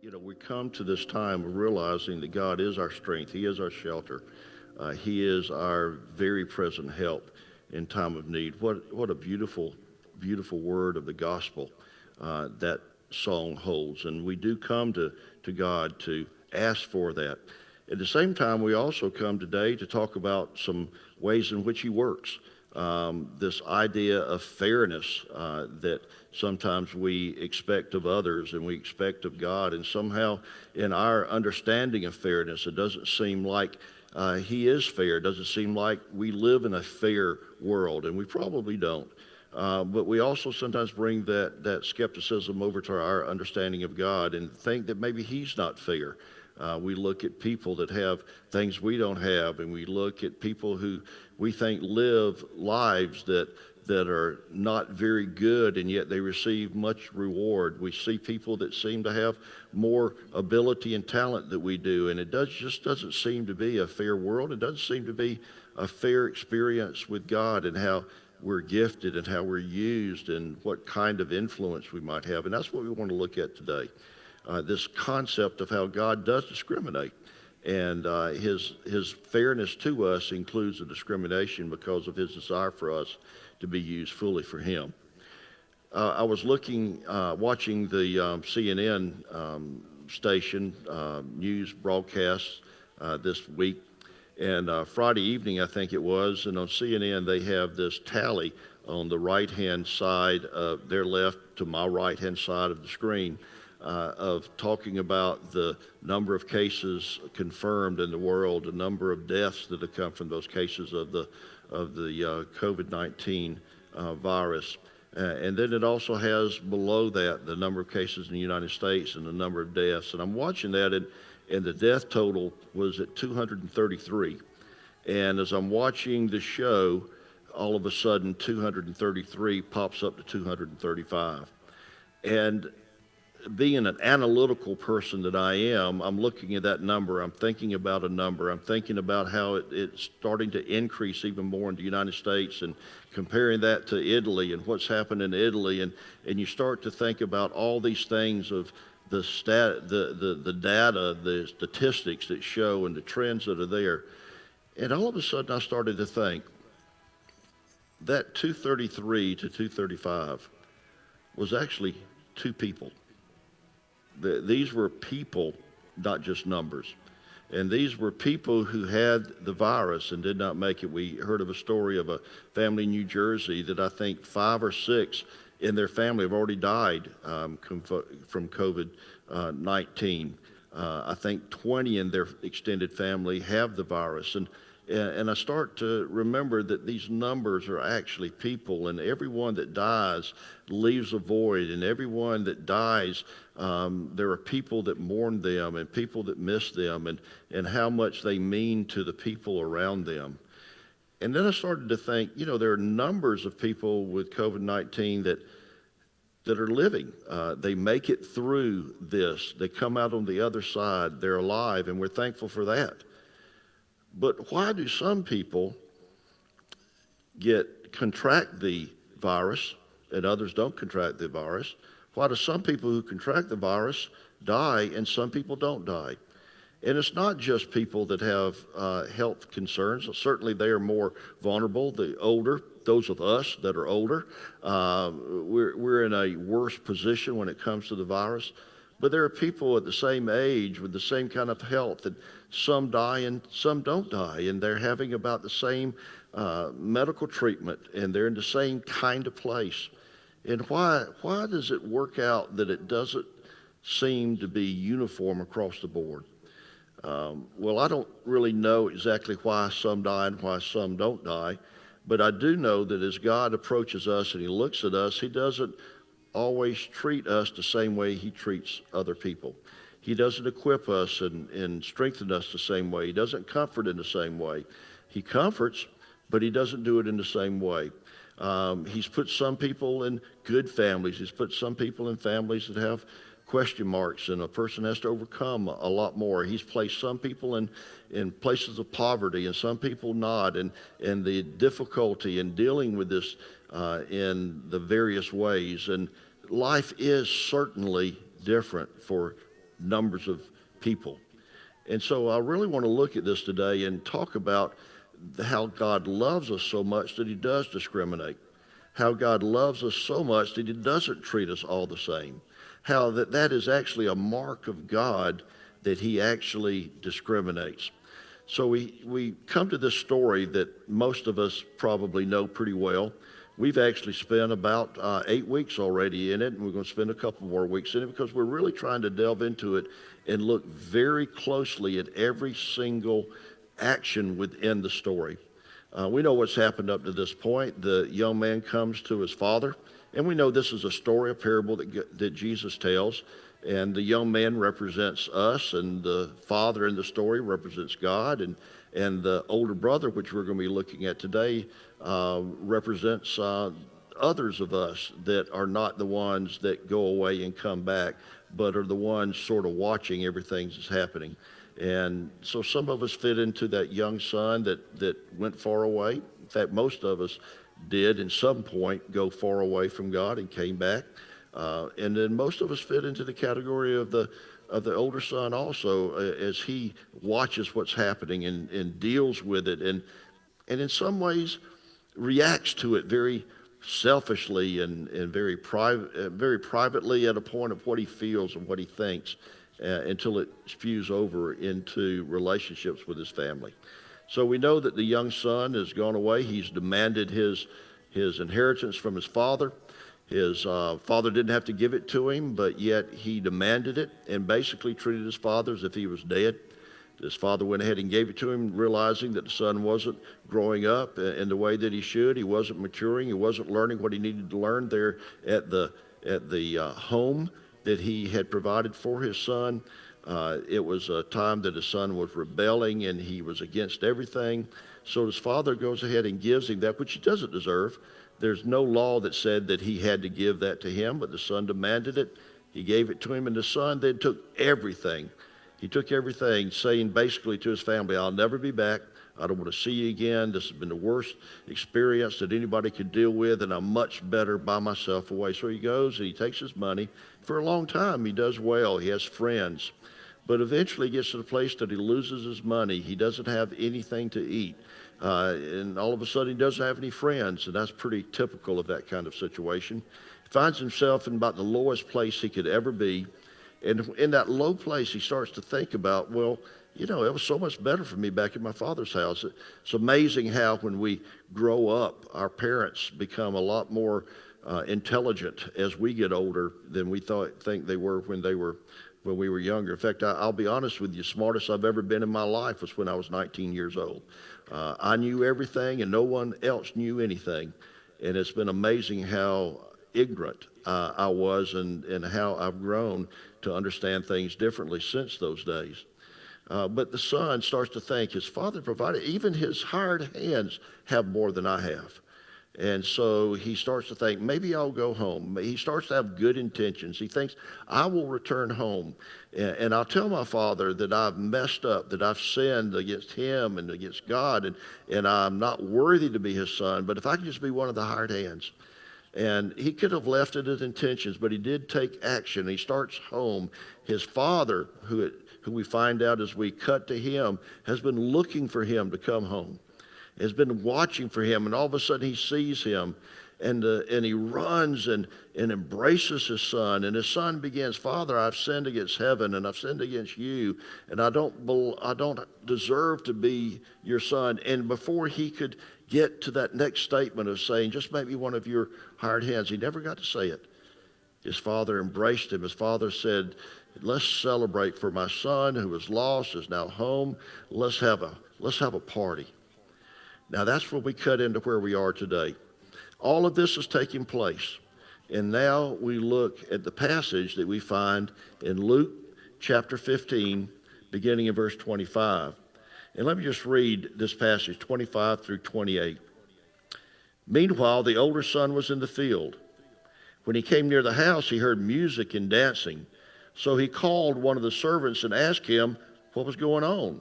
We come to this time of realizing that God is our strength. He is our shelter. He is our very present help in time of need. What a beautiful, beautiful word of the gospel that song holds. And we do come to God to ask for that. At the same time, we also come today to talk about some ways in which He works. This idea of fairness that sometimes we expect of others and we expect of God. And somehow in our understanding of fairness, it doesn't seem like He is fair. It doesn't seem like we live in a fair world, and we probably don't. But we also sometimes bring that skepticism over to our understanding of God and think that maybe He's not fair. We look at people that have things we don't have, and we look at people who we think live lives that are not very good, and yet they receive much reward. We see people that seem to have more ability and talent than we do, and it just doesn't seem to be a fair world. It doesn't seem to be a fair experience with God and how we're gifted and how we're used and what kind of influence we might have. And that's what we want to look at today. This concept of how God does discriminate, and his fairness to us includes a discrimination because of His desire for us to be used fully for Him. I was watching the CNN station news broadcast this week, and Friday evening I think it was, and on CNN they have this tally on the right-hand side of their left to my right-hand side of the screen, of talking about the number of cases confirmed in the world, the number of deaths that have come from those cases of the COVID-19 virus. And then it also has below that the number of cases in the United States and the number of deaths. And I'm watching that, and the death total was at 233. And as I'm watching the show, all of a sudden 233 pops up to 235. And being an analytical person that I am, I'm looking at that number. I'm thinking about a number. I'm thinking about how it's starting to increase even more in the United States, and comparing that to Italy and what's happened in Italy. And you start to think about all these things of the data, the statistics that show and the trends that are there. And all of a sudden I started to think that 233 to 235 was actually two people. These were people, not just numbers. And these were people who had the virus and did not make it. We heard of a story of a family in New Jersey that I think 5 or 6 in their family have already died from COVID-19. I think 20 in their extended family have the virus. And I start to remember that these numbers are actually people, and everyone that dies leaves a void, and everyone that dies, there are people that mourn them and people that miss them, and how much they mean to the people around them. And then I started to think, there are numbers of people with COVID-19 that are living. They make it through this. They come out on the other side. They're alive, and we're thankful for that. But why do some people contract the virus and others don't contract the virus? Why do some people who contract the virus die and some people don't die? And it's not just people that have health concerns. Certainly they are more vulnerable. The older, those of us that are older, we're in a worse position when it comes to the virus. But there are people at the same age with the same kind of health, and some die and some don't die, and they're having about the same medical treatment, and they're in the same kind of place. And why does it work out that it doesn't seem to be uniform across the board? Well, I don't really know exactly why some die and why some don't die, but I do know that as God approaches us and He looks at us, He doesn't always treat us the same way He treats other people. He doesn't equip us and strengthen us the same way. He doesn't comfort in the same way. He comforts, but He doesn't do it in the same way. He's put some people in good families. He's put some people in families that have question marks, and a person has to overcome a lot more. He's placed some people in places of poverty and some people not, and the difficulty in dealing with this in the various ways. And life is certainly different for numbers of people. And so I really want to look at this today and talk about how God loves us so much that he does discriminate. How God loves us so much that he doesn't treat us all the same. How that is actually a mark of God, that he actually discriminates. So we come to this story that most of us probably know pretty well. We've actually spent about 8 weeks already in it, and we're going to spend a couple more weeks in it because we're really trying to delve into it and look very closely at every single action within the story. We know what's happened up to this point. The young man comes to his father, and we know this is a story, a parable that Jesus tells, and the young man represents us, and the father in the story represents God, and the older brother, which we're going to be looking at today, represents others of us that are not the ones that go away and come back, but are the ones sort of watching everything that's happening. And so some of us fit into that young son that went far away. In fact, most of us did at some point go far away from God and came back. And then most of us fit into the category of the older son also, as he watches what's happening and deals with it, and in some ways reacts to it very selfishly and very privately at a point of what he feels and what he thinks, until it spews over into relationships with his family. So we know that the young son has gone away. He's demanded his inheritance from his father. His father didn't have to give it to him, but yet he demanded it and basically treated his father as if he was dead. His father went ahead and gave it to him, realizing that the son wasn't growing up in the way that he should. He wasn't maturing. He wasn't learning what he needed to learn there at the home that he had provided for his son. It was a time that his son was rebelling and he was against everything. So his father goes ahead and gives him that, which he doesn't deserve. There's no law that said that he had to give that to him, but the son demanded it. He gave it to him, and the son then took everything. He took everything, saying basically to his family, I'll never be back. I don't want to see you again. This has been the worst experience that anybody could deal with, and I'm much better by myself away. So he goes and he takes his money. For a long time, he does well. He has friends. But eventually he gets to the place that he loses his money. He doesn't have anything to eat. And all of a sudden he doesn't have any friends, and that's pretty typical of that kind of situation. He finds himself in about the lowest place he could ever be. And in that low place, he starts to think about, well, it was so much better for me back in my father's house. It's amazing how when we grow up, our parents become a lot more intelligent as we get older than we think they were when we were younger. In fact, I'll be honest with you, smartest I've ever been in my life was when I was 19 years old. I knew everything and no one else knew anything. And it's been amazing how ignorant I was and how I've grown to understand things differently since those days. But the son starts to think his father provided, even his hired hands have more than I have. And so he starts to think, maybe I'll go home. He starts to have good intentions. He thinks, I will return home, and I'll tell my father that I've messed up, that I've sinned against him and against God, and I'm not worthy to be his son, but if I can just be one of the hired hands. And he could have left it as intentions, but he did take action. He starts home. His father, who we find out as we cut to him, has been looking for him to come home, has been watching for him, and all of a sudden he sees him, and he runs and embraces his son, and his son begins, Father, I've sinned against heaven, and I've sinned against you, and I don't deserve to be your son. And before he could get to that next statement of saying, just make me one of your hired hands, he never got to say it. His father embraced him. His father said, let's celebrate, for my son who was lost is now home. Let's have a party. Now that's where we cut into where we are today. All of this is taking place. And now we look at the passage that we find in Luke chapter 15, beginning in verse 25. And let me just read this passage, 25 through 28. Meanwhile, the older son was in the field. When he came near the house, he heard music and dancing. So he called one of the servants and asked him what was going on.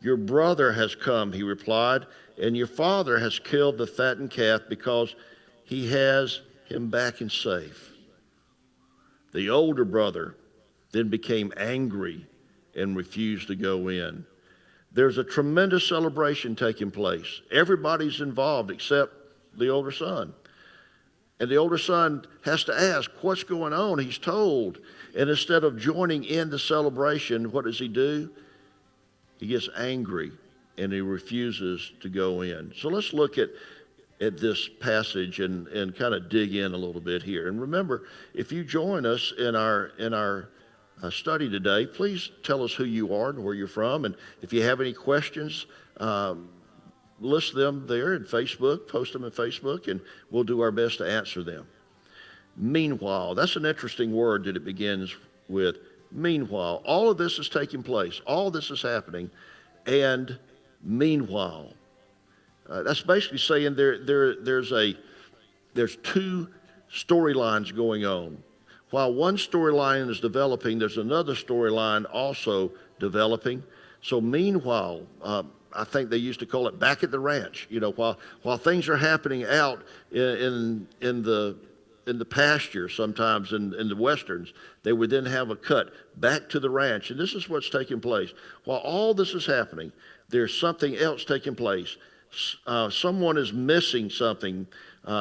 Your brother has come, he replied, and your father has killed the fattened calf because he has him back and safe. The older brother then became angry and refused to go in. There's a tremendous celebration taking place. Everybody's involved except the older son. And the older son has to ask, what's going on? He's told. And instead of joining in the celebration, what does he do? He gets angry and he refuses to go in. So let's look at this passage and kind of dig in a little bit here. And remember, if you join us in our study today, please tell us who you are and where you're from. And if you have any questions, list them there in Facebook, post them in Facebook, and we'll do our best to answer them. Meanwhile, that's an interesting word that it begins with. Meanwhile, all of this is taking place. All this is happening. And meanwhile, that's basically saying there's two storylines going on. While one storyline is developing, there's another storyline also developing. So meanwhile, I think they used to call it back at the ranch. You know, while things are happening out in the pasture, sometimes in the westerns, they would then have a cut back to the ranch, and this is what's taking place. While all this is happening, there's something else taking place. Someone is missing something.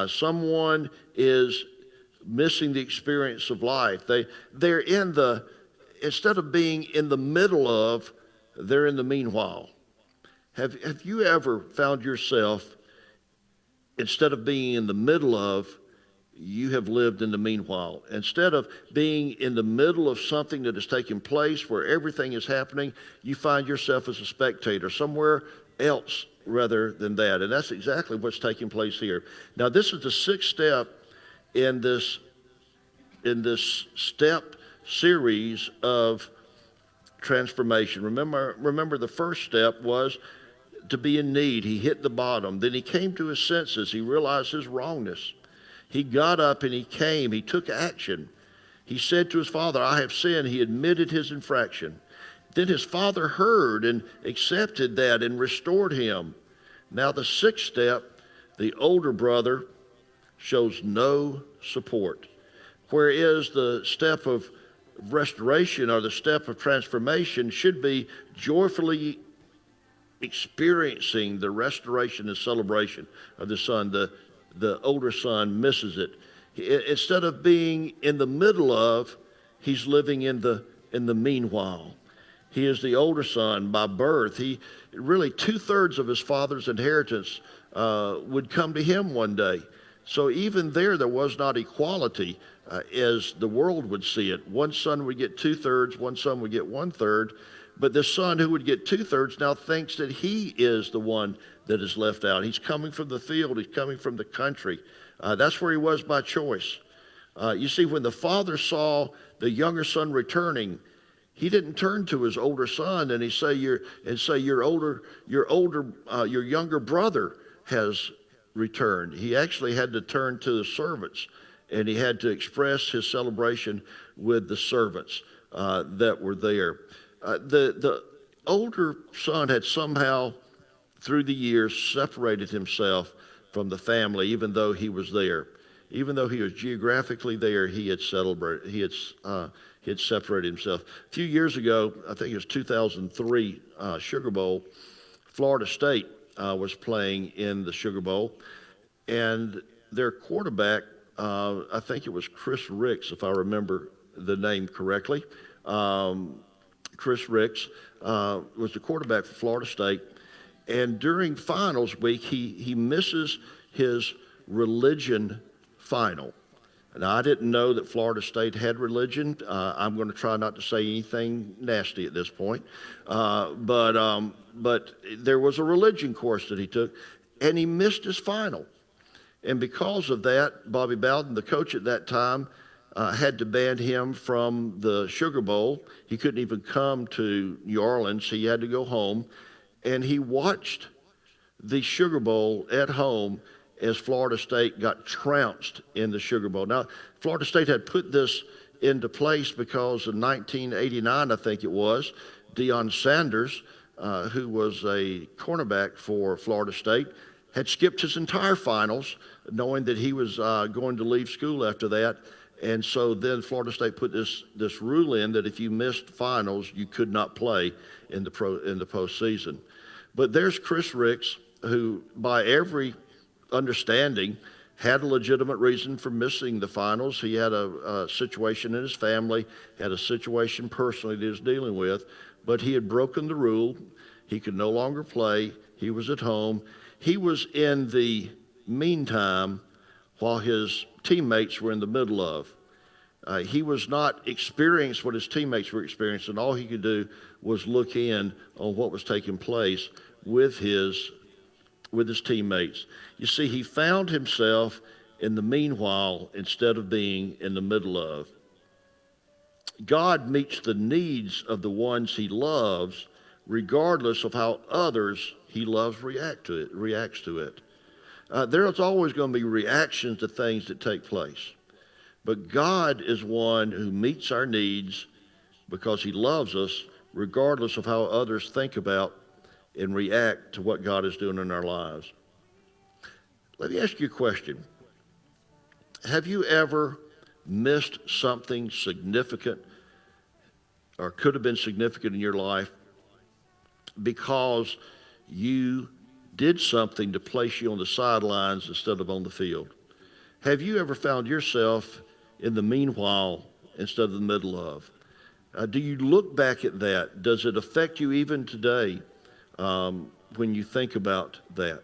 Someone is missing the experience of life. They're instead of being in the middle of, they're in the meanwhile. Have you ever found yourself, instead of being in the middle of, you have lived in the meanwhile? Instead of being in the middle of something that is taking place where everything is happening, you find yourself as a spectator somewhere else rather than that. And that's exactly what's taking place here. Now, this is the sixth step in this step series of transformation. Remember the first step was to be in need. He hit the bottom. Then he came to his senses. He realized his wrongness. He got up and he came. He took action. He said to his father, I have sinned. He admitted his infraction. Then his father heard and accepted that and restored him. Now the sixth step, the older brother shows no support. Whereas the step of restoration or the step of transformation should be joyfully experiencing the restoration and celebration of the son, the older son misses it. Instead of being in the middle of, he's living in the meanwhile. He is the older son by birth. Really 2/3 of his father's inheritance would come to him one day. So even there was not equality as the world would see it. One son would get 2/3, one son would get 1/3. But the son who would get 2/3 now thinks that he is the one that is left out. He's coming from the field. He's coming from the country. That's where he was by choice. You see, when the father saw the younger son returning, he didn't turn to his older son and say your younger brother has returned. He actually had to turn to the servants, and he had to express his celebration with the servants that were there. The older son had somehow, through the years, separated himself from the family, even though he was there. Even though he was geographically there, he had separated himself. A few years ago, I think it was 2003 Sugar Bowl, Florida State was playing in the Sugar Bowl, and their quarterback, I think it was Chris Ricks, if I remember the name correctly. Chris Ricks was the quarterback for Florida State, and during finals week, he misses his religion final. Now, I didn't know that Florida State had religion. I'm going to try not to say anything nasty at this point, but there was a religion course that he took, and he missed his final. And because of that, Bobby Bowden, the coach at that time, had to ban him from the Sugar Bowl. He couldn't even come to New Orleans. He had to go home. And he watched the Sugar Bowl at home as Florida State got trounced in the Sugar Bowl. Now, Florida State had put this into place because in 1989, I think it was, Deion Sanders, who was a cornerback for Florida State, had skipped his entire finals, knowing that he was going to leave school after that. And so then Florida State put this rule in that if you missed finals, you could not play in the postseason. But there's Chris Ricks, who by every understanding had a legitimate reason for missing the finals. He had a situation in his family, had a situation personally that he was dealing with, but he had broken the rule. He could no longer play. He was at home. He was in the meantime while his teammates were in the middle of. He was not experiencing what his teammates were experiencing. All he could do was look in on what was taking place with his teammates. You see, he found himself in the meanwhile instead of being in the middle of. God meets the needs of the ones he loves regardless of how others he loves reacts to it. There's always going to be reactions to things that take place. But God is one who meets our needs because he loves us regardless of how others think about and react to what God is doing in our lives. Let me ask you a question. Have you ever missed something significant or could have been significant in your life because you did something to place you on the sidelines instead of on the field? Have you ever found yourself in the meanwhile instead of the middle of? Do you look back at that? Does it affect you even today when you think about that?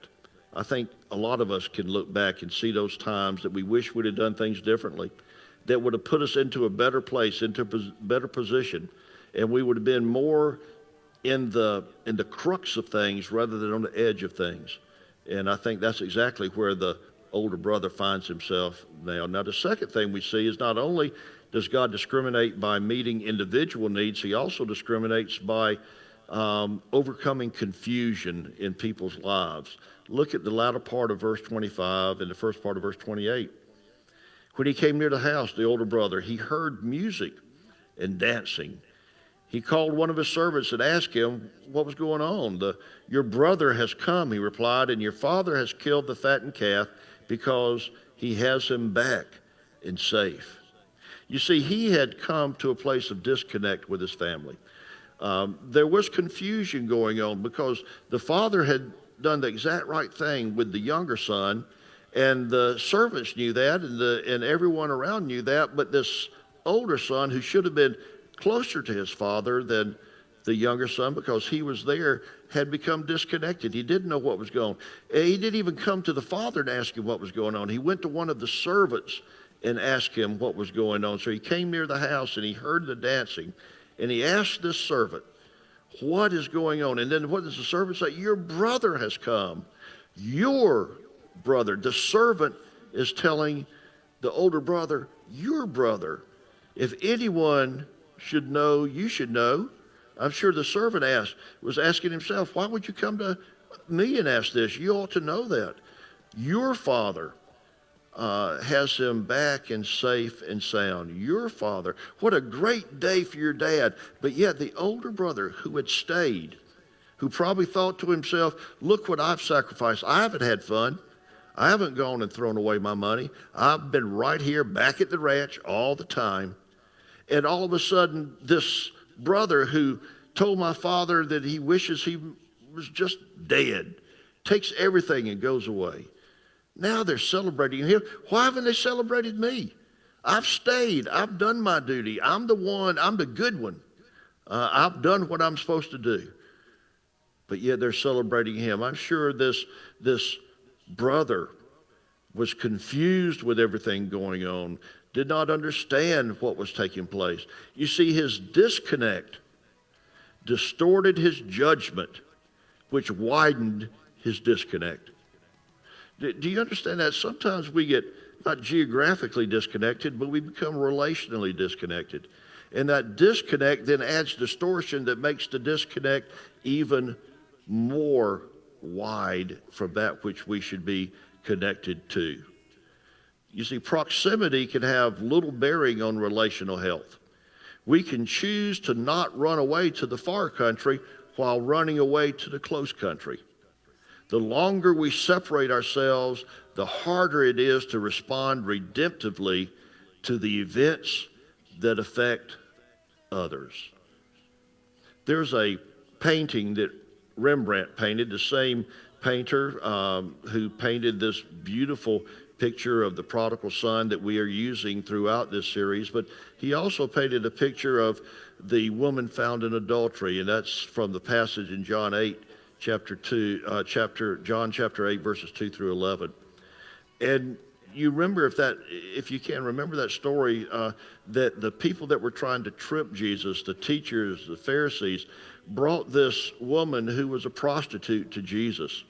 I think a lot of us can look back and see those times that we wish we'd have done things differently, that would have put us into a better place, into a better position, and we would have been more in the crux of things rather than on the edge of things. And I think that's exactly where the older brother finds himself now. Now, the second thing we see is not only does God discriminate by meeting individual needs, he also discriminates by overcoming confusion in people's lives. Look at the latter part of verse 25 and the first part of verse 28. When he came near the house, the older brother, he heard music and dancing. He called one of his servants and asked him what was going on. Your brother has come, he replied, and your father has killed the fattened calf because he has him back and safe. You see, he had come to a place of disconnect with his family. There was confusion going on because the father had done the exact right thing with the younger son, and the servants knew that, and everyone around knew that, but this older son, who should have been closer to his father than the younger son because he was there, had become disconnected. He didn't know what was going on. He didn't even come to the father and ask him what was going on. He went to one of the servants and asked him what was going on. So he came near the house and he heard the dancing, and he asked this servant, what is going on? And then what does the servant say? Your brother has come. Your brother. The servant is telling the older brother, your brother. If anyone should know, you should know. I'm sure the servant was asking himself, why would you come to me and ask this? You ought to know that. Your father has him back and safe and sound. Your father. What a great day for your dad. But yet the older brother who had stayed, who probably thought to himself, look what I've sacrificed. I haven't had fun. I haven't gone and thrown away my money. I've been right here back at the ranch all the time. And all of a sudden, this brother who told my father that he wishes he was just dead, takes everything and goes away. Now they're celebrating him. Why haven't they celebrated me? I've stayed. I've done my duty. I'm the one. I'm the good one. I've done what I'm supposed to do. But yet they're celebrating him. I'm sure this brother was confused with everything going on, did not understand what was taking place. You see, his disconnect distorted his judgment, which widened his disconnect. Do you understand that? Sometimes we get not geographically disconnected, but we become relationally disconnected. And that disconnect then adds distortion that makes the disconnect even more wide from that which we should be connected to. You see, proximity can have little bearing on relational health. We can choose to not run away to the far country while running away to the close country. The longer we separate ourselves, the harder it is to respond redemptively to the events that affect others. There's a painting that Rembrandt painted, the same painter who painted this beautiful picture of the prodigal son that we are using throughout this series, but he also painted a picture of the woman found in adultery, and that's from the passage in John 8, John chapter 8, verses 2 through 11. And you remember, if you can remember that story, that the people that were trying to trip Jesus, the teachers, the Pharisees, brought this woman who was a prostitute to Jesus.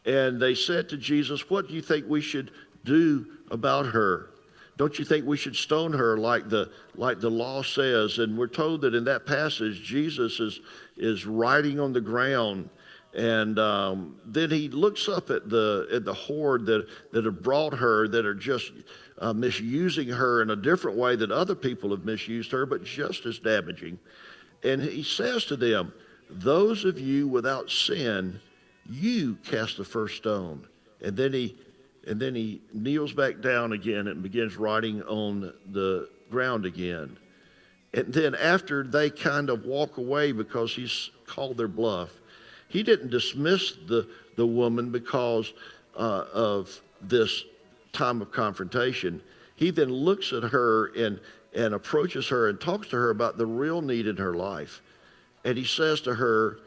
And they said to Jesus, "What do you think we should do about her? Don't you think we should stone her like the law says?" And we're told that in that passage, Jesus is writing on the ground. And then he looks up at the horde that have brought her, that are just misusing her in a different way that other people have misused her, but just as damaging. And he says to them, "Those of you without sin, you cast the first stone." And then he kneels back down again and begins writing on the ground again. And then after they kind of walk away because he's called their bluff, he didn't dismiss the woman because of this time of confrontation. He then looks at her and approaches her and talks to her about the real need in her life. And he says to her,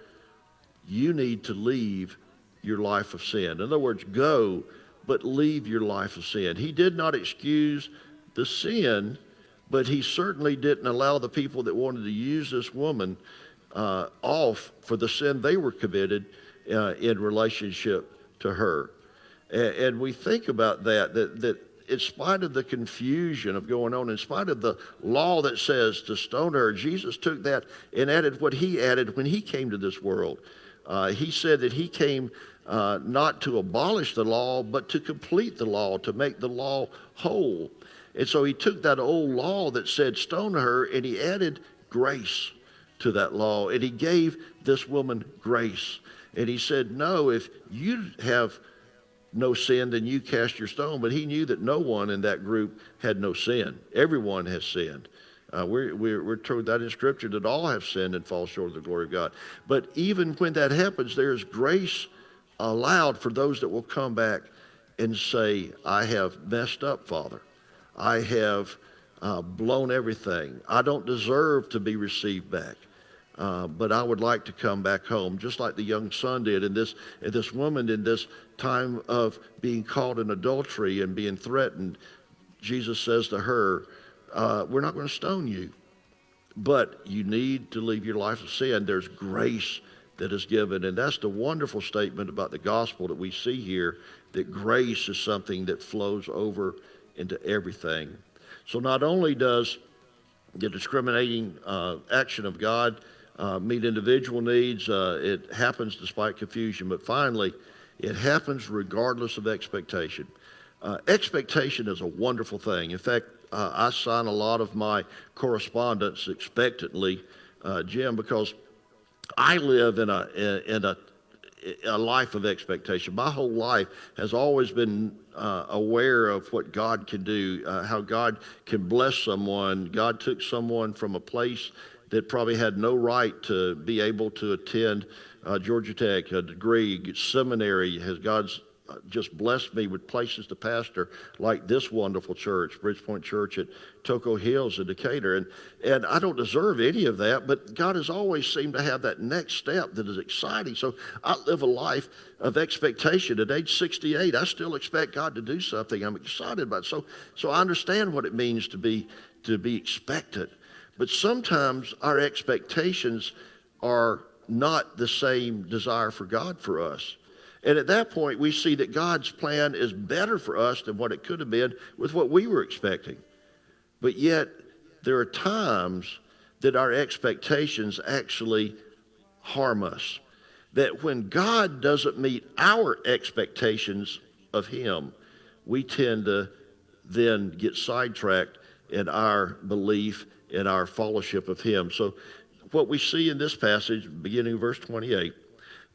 "You need to leave your life of sin." In other words, go, but leave your life of sin. He did not excuse the sin, but he certainly didn't allow the people that wanted to use this woman off for the sin they were committed in relationship to her. And we think about that in spite of the confusion of going on, in spite of the law that says to stone her, Jesus took that and added what he added when he came to this world. He said that he came not to abolish the law, but to complete the law, to make the law whole. And so he took that old law that said stone her, and he added grace to that law, and he gave this woman grace. And he said, "No, if you have no sin, then you cast your stone." But he knew that no one in that group had no sin. Everyone has sinned. We're told that in Scripture that all have sinned and fall short of the glory of God. But even when that happens, there is grace allowed for those that will come back and say, "I have messed up, Father. I have blown everything. I don't deserve to be received back. But I would like to come back home," just like the young son did. And this woman, in this time of being caught in adultery and being threatened, Jesus says to her, "We're not going to stone you, but you need to leave your life of sin." There's grace that is given. And that's the wonderful statement about the gospel that we see here, that grace is something that flows over into everything. So not only does the discriminating action of God meet individual needs, it happens despite confusion, but finally, it happens regardless of expectation. Expectation is a wonderful thing. In fact, I sign a lot of my correspondence expectantly, Jim, because I live in a life of expectation. My whole life has always been aware of what God can do, how God can bless someone. God took someone from a place that probably had no right to be able to attend Georgia Tech, a degree, seminary. God's just blessed me with places to pastor, like this wonderful church, Bridgepoint Church at Toco Hills in Decatur. And I don't deserve any of that, but God has always seemed to have that next step that is exciting. So I live a life of expectation. At age 68, I still expect God to do something I'm excited about. So I understand what it means to be expectant. But sometimes our expectations are not the same desire for God for us. And at that point, we see that God's plan is better for us than what it could have been with what we were expecting. But yet, there are times that our expectations actually harm us. That when God doesn't meet our expectations of Him, we tend to then get sidetracked in our belief in our fellowship of Him. So what we see in this passage, beginning verse 28,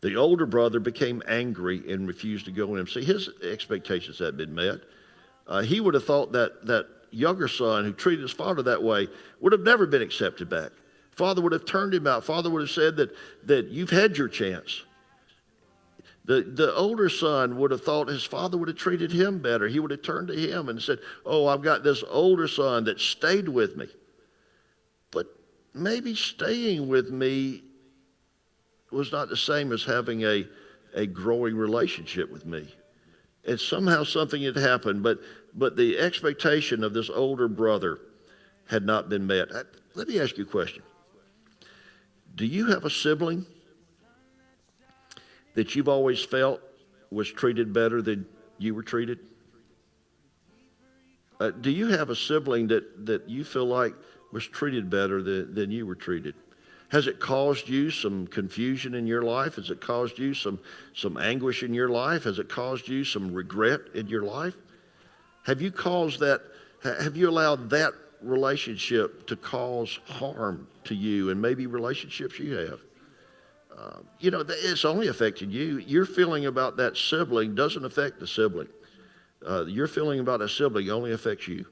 the older brother became angry and refused to go with him. See, his expectations had been met. He would have thought that younger son who treated his father that way would have never been accepted back. Father would have turned him out. Father would have said that you've had your chance. The older son would have thought his father would have treated him better. He would have turned to him and said, oh, I've got this older son that stayed with me. But maybe staying with me was not the same as having a growing relationship with me. And somehow something had happened, but the expectation of this older brother had not been met. Let me ask you a question. Do you have a sibling that you've always felt was treated better than you were treated? Do you have a sibling that you feel like was treated better than you were treated? Has it caused you some confusion in your life? Has it caused you some anguish in your life? Has it caused you some regret in your life? Have you allowed that relationship to cause harm to you and maybe relationships you have? It's only affected you. Your feeling about that sibling doesn't affect the sibling. Your feeling about a sibling only affects you.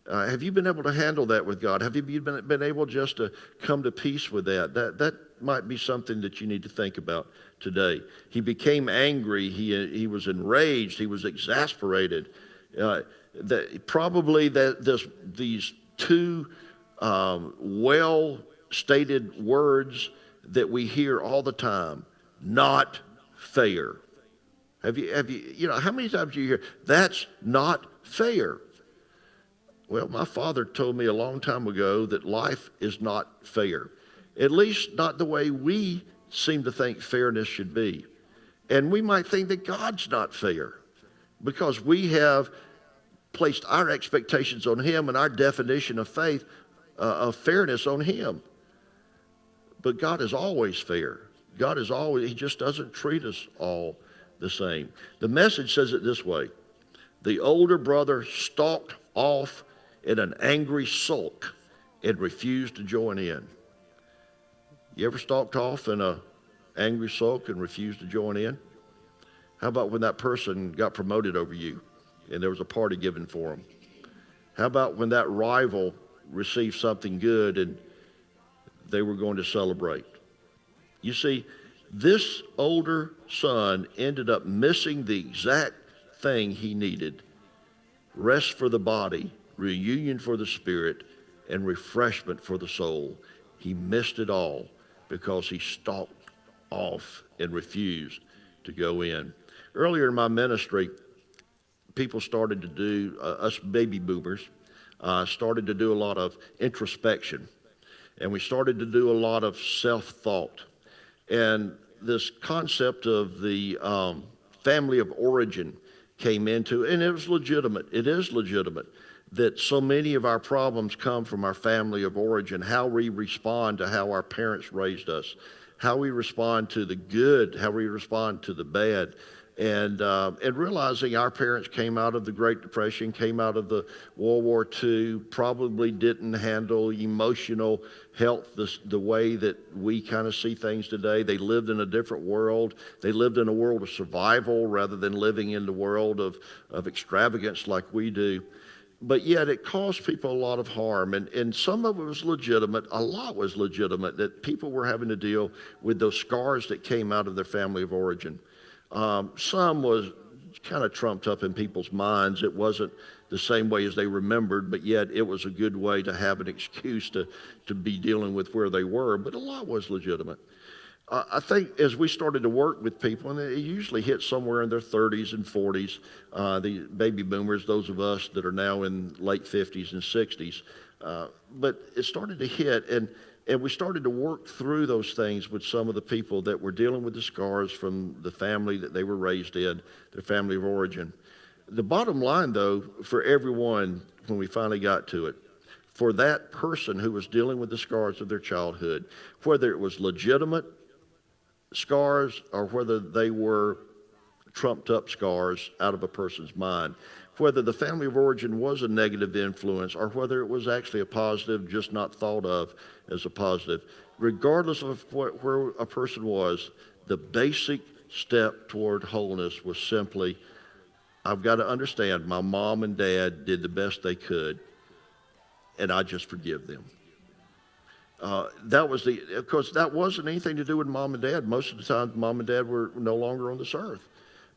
Have you been able to handle that with God? Have you been able just to come to peace with that? That might be something that you need to think about today. He became angry. He was enraged. He was exasperated. These two well-stated words that we hear all the time: not fair. Have you how many times do you hear that's not fair? Well, my father told me a long time ago that life is not fair, at least not the way we seem to think fairness should be. And we might think that God's not fair because we have placed our expectations on him and our definition of faith, of fairness on him. But God is always fair. He just doesn't treat us all the same. The Message says it this way: the older brother stalked off in an angry sulk and refused to join in. You ever stalked off in an angry sulk and refused to join in? How about when that person got promoted over you and there was a party given for them? How about when that rival received something good and they were going to celebrate? You see, this older son ended up missing the exact thing he needed: rest for the body, reunion for the spirit, and refreshment for the soul. He missed it all because he stalked off and refused to go in. Earlier in my ministry, people started to do, us baby boomers, started to do a lot of introspection. And we started to do a lot of self-thought. And this concept of the family of origin came into, and it was legitimate. It is legitimate that so many of our problems come from our family of origin, how we respond to how our parents raised us, how we respond to the good, how we respond to the bad. And realizing our parents came out of the Great Depression, came out of the World War II, probably didn't handle emotional health the way that we kind of see things today. They lived in a different world. They lived in a world of survival rather than living in the world of extravagance like we do. But yet it caused people a lot of harm, and some of it was legitimate. A lot was legitimate, that people were having to deal with those scars that came out of their family of origin. Some was kind of trumped up in people's minds. It wasn't the same way as they remembered, but yet it was a good way to have an excuse to be dealing with where they were. But a lot was legitimate. I think as we started to work with people, and it usually hit somewhere in their 30s and 40s, the baby boomers, those of us that are now in late 50s and 60s, but it started to hit, and we started to work through those things with some of the people that were dealing with the scars from the family that they were raised in, their family of origin. The bottom line, though, for everyone, when we finally got to it, for that person who was dealing with the scars of their childhood, whether it was legitimate scars or whether they were trumped up scars out of a person's mind, whether the family of origin was a negative influence or whether it was actually a positive, just not thought of as a positive, regardless of where a person was, the basic step toward wholeness was simply I've got to understand my mom and dad did the best they could, and I just forgive them. Of course, that wasn't anything to do with mom and dad. Most of the time, mom and dad were no longer on this earth.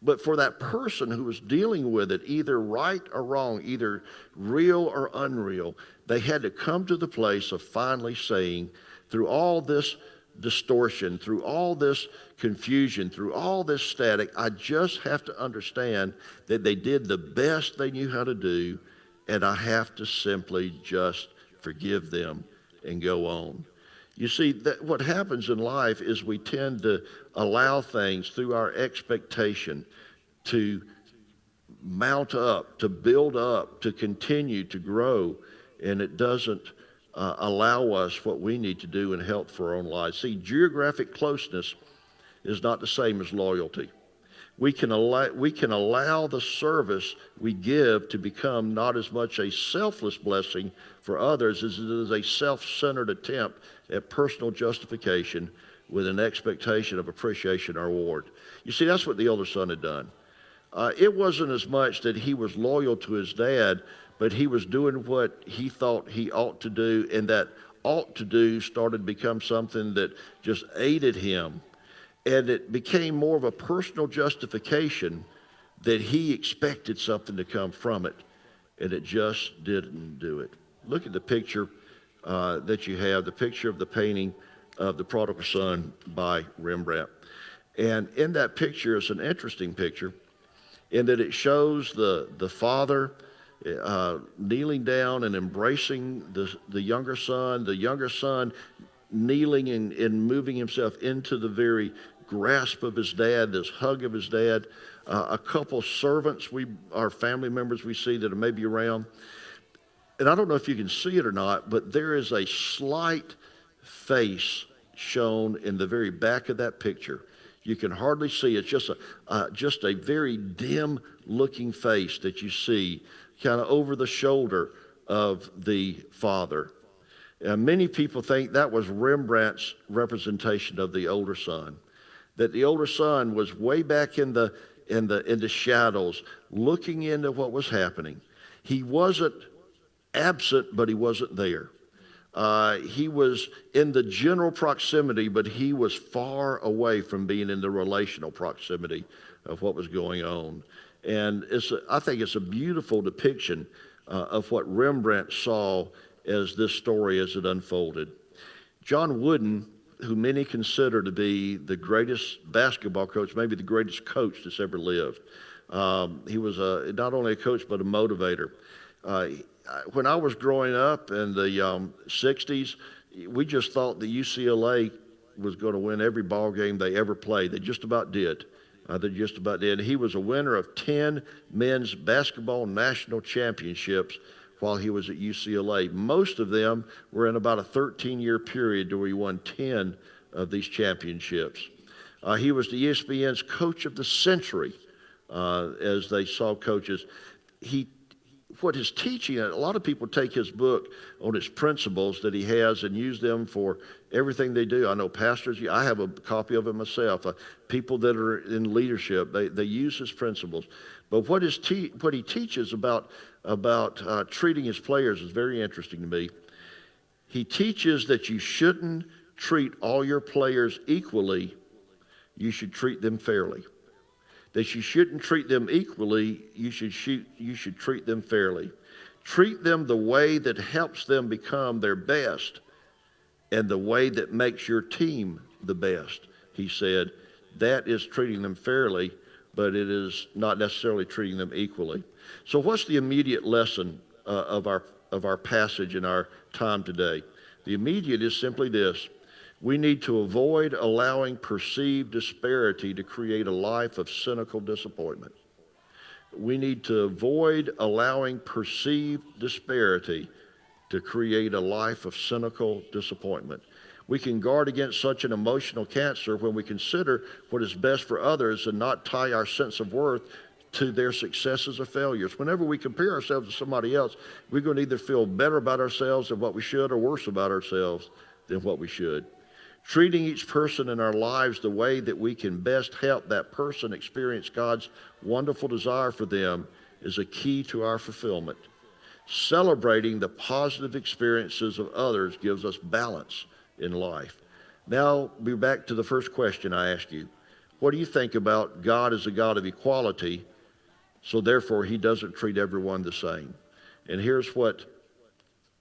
But for that person who was dealing with it, either right or wrong, either real or unreal, they had to come to the place of finally saying, through all this distortion, through all this confusion, through all this static, I just have to understand that they did the best they knew how to do, and I have to simply just forgive them and go on. You see, that what happens in life is we tend to allow things through our expectation to mount up, to build up, to continue to grow, and it doesn't allow us what we need to do and help for our own lives. See, geographic closeness is not the same as loyalty. We can allow the service we give to become not as much a selfless blessing for others as it is a self-centered attempt at personal justification with an expectation of appreciation or reward. You see, that's what the older son had done. It wasn't as much that he was loyal to his dad, but he was doing what he thought he ought to do, and that ought to do started to become something that just aided him. And it became more of a personal justification that he expected something to come from it, and it just didn't do it. Look at the picture that you have, the picture of the painting of the Prodigal Son by Rembrandt. And in that picture, it's an interesting picture in that it shows the father kneeling down and embracing the younger son kneeling and moving himself into the very grasp of his dad, this hug of his dad. A couple servants, our family members we see that are maybe around. And I don't know if you can see it or not, but there is a slight face shown in the very back of that picture. You can hardly see. It's just a very dim looking face that you see kind of over the shoulder of the father. Many people think that was Rembrandt's representation of the older son, that the older son was way back in the shadows, looking into what was happening. He wasn't absent, but he wasn't there. He was in the general proximity, but he was far away from being in the relational proximity of what was going on. And I think it's a beautiful depiction of what Rembrandt saw as this story as it unfolded. John Wooden, who many consider to be the greatest basketball coach, maybe the greatest coach that's ever lived. He was not only a coach, but a motivator. When I was growing up in the 60s, we just thought that UCLA was going to win every ball game they ever played. They just about did. He was a winner of 10 men's basketball national championships while he was at UCLA. Most of them were in about a 13-year period where he won 10 of these championships. He was the ESPN's Coach of the Century, as they saw coaches. What his teaching, a lot of people take his book on his principles that he has and use them for everything they do. I know pastors, I have a copy of it myself. People that are in leadership, they use his principles. But what he teaches about treating his players is very interesting to me. He teaches that you shouldn't treat all your players equally. You should treat them fairly. That you shouldn't treat them equally, you should treat them fairly. Treat them the way that helps them become their best and the way that makes your team the best. He said, that is treating them fairly, but it is not necessarily treating them equally. So what's the immediate lesson of our passage in our time today? The immediate is simply this. We need to avoid allowing perceived disparity to create a life of cynical disappointment. We need to avoid allowing perceived disparity to create a life of cynical disappointment. We can guard against such an emotional cancer when we consider what is best for others and not tie our sense of worth to their successes or failures. Whenever we compare ourselves to somebody else, we're going to either feel better about ourselves than what we should or worse about ourselves than what we should. Treating each person in our lives the way that we can best help that person experience God's wonderful desire for them is a key to our fulfillment. Celebrating the positive experiences of others gives us balance in life. Now, be back to the first question I asked you. What do you think about God as a God of equality, so therefore he doesn't treat everyone the same? And here's what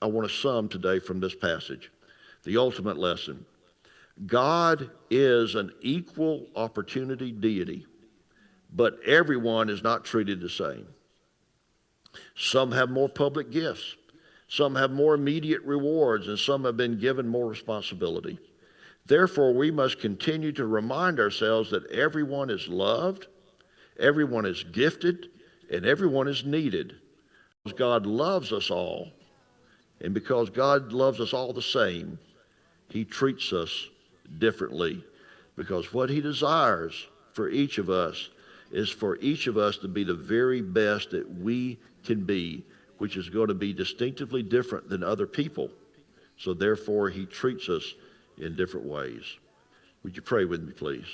I want to sum today from this passage. The ultimate lesson. God is an equal opportunity deity, but everyone is not treated the same. Some have more public gifts. Some have more immediate rewards, and some have been given more responsibility. Therefore, we must continue to remind ourselves that everyone is loved, everyone is gifted, and everyone is needed. Because God loves us all, and because God loves us all the same, he treats us differently. Because what he desires for each of us is for each of us to be the very best that we can be, which is going to be distinctively different than other people. So therefore, he treats us in different ways. Would you pray with me, please?